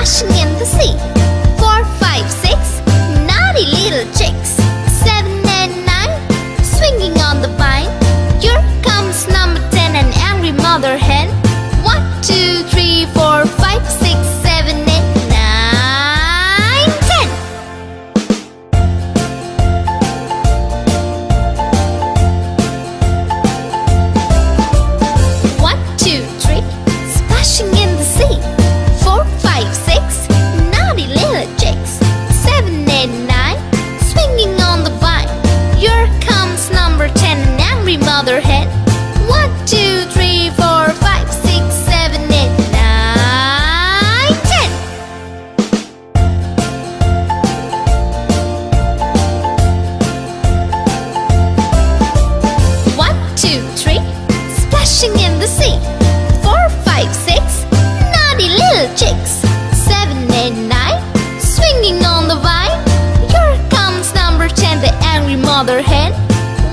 splashing in the sea. 4, 5, 6, naughty little chicks. 7 and 9, swinging on the vine. Here comes number 10, an angry mother hen. 1, 2, 3, 4, 5, 6, 7, 8, 9, 10. 1, 2, 3, splashing in the sea. 4, 5, 6, naughty little chicks. 7, 8, 9, swinging on the vine. Here comes number 10, an angry mother hen. 1, 2, 3, 4, 5, 6, 7, 8, 9, 10. 1, 2, 3, splashing in the sea. 4, 5, 6, naughty little chicks. 7, 8, 9, swinging on the vine. Here comes number 10, the angry mother hen.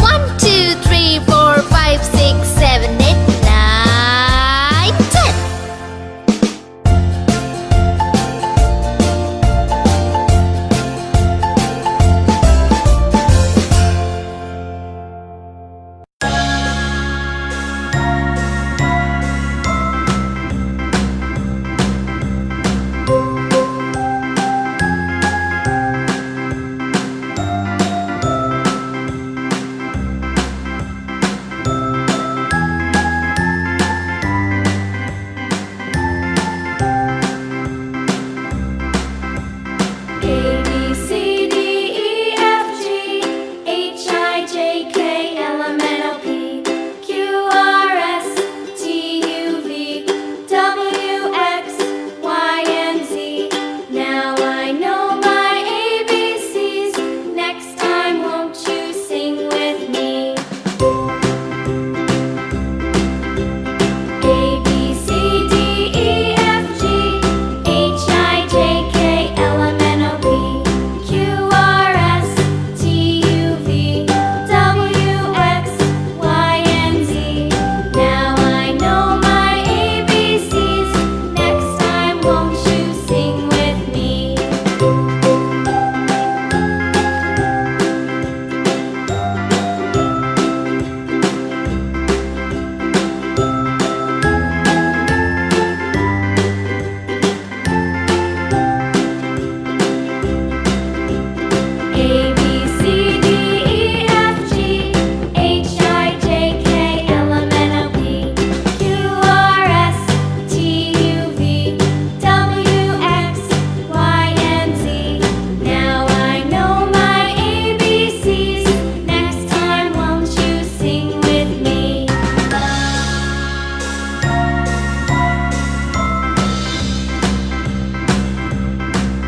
1, 2, 3, 4, 5, 6, 7, 8, 9, 10.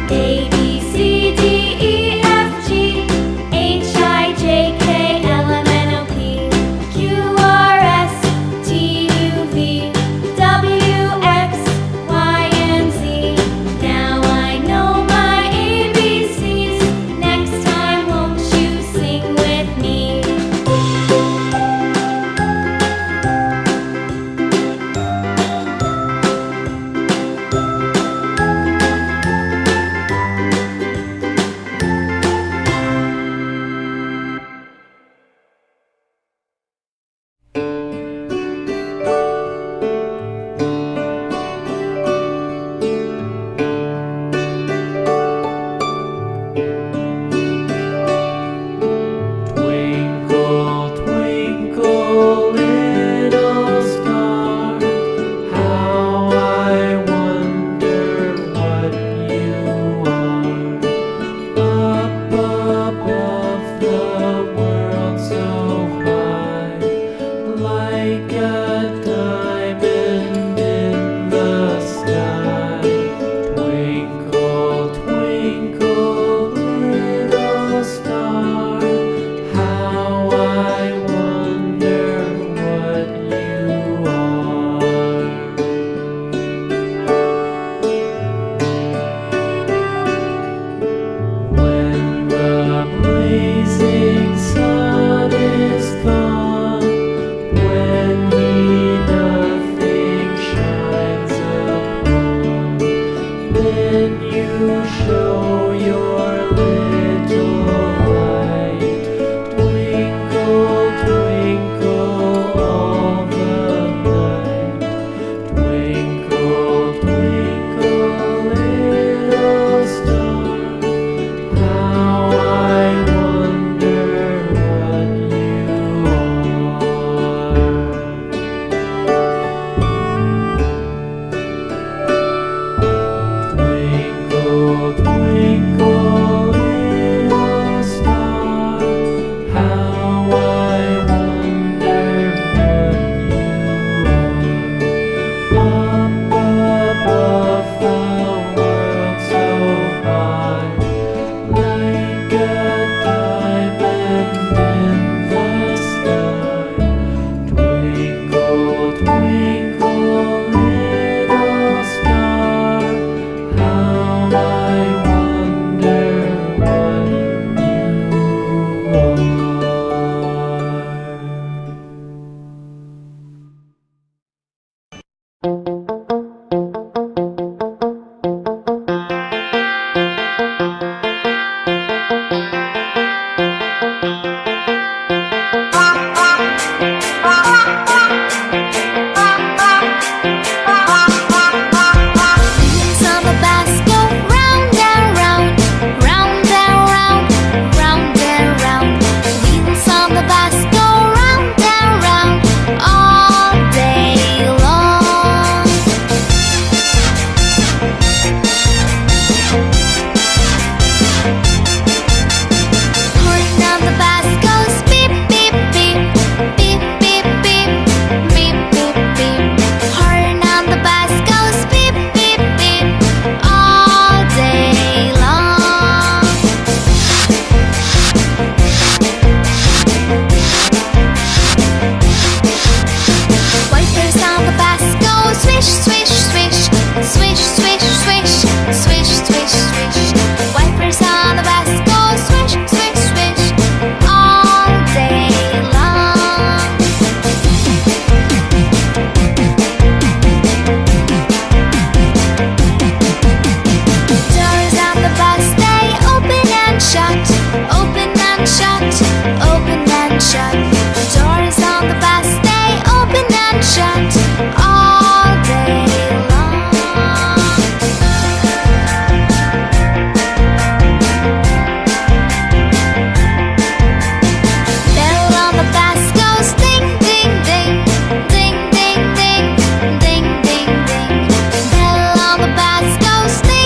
8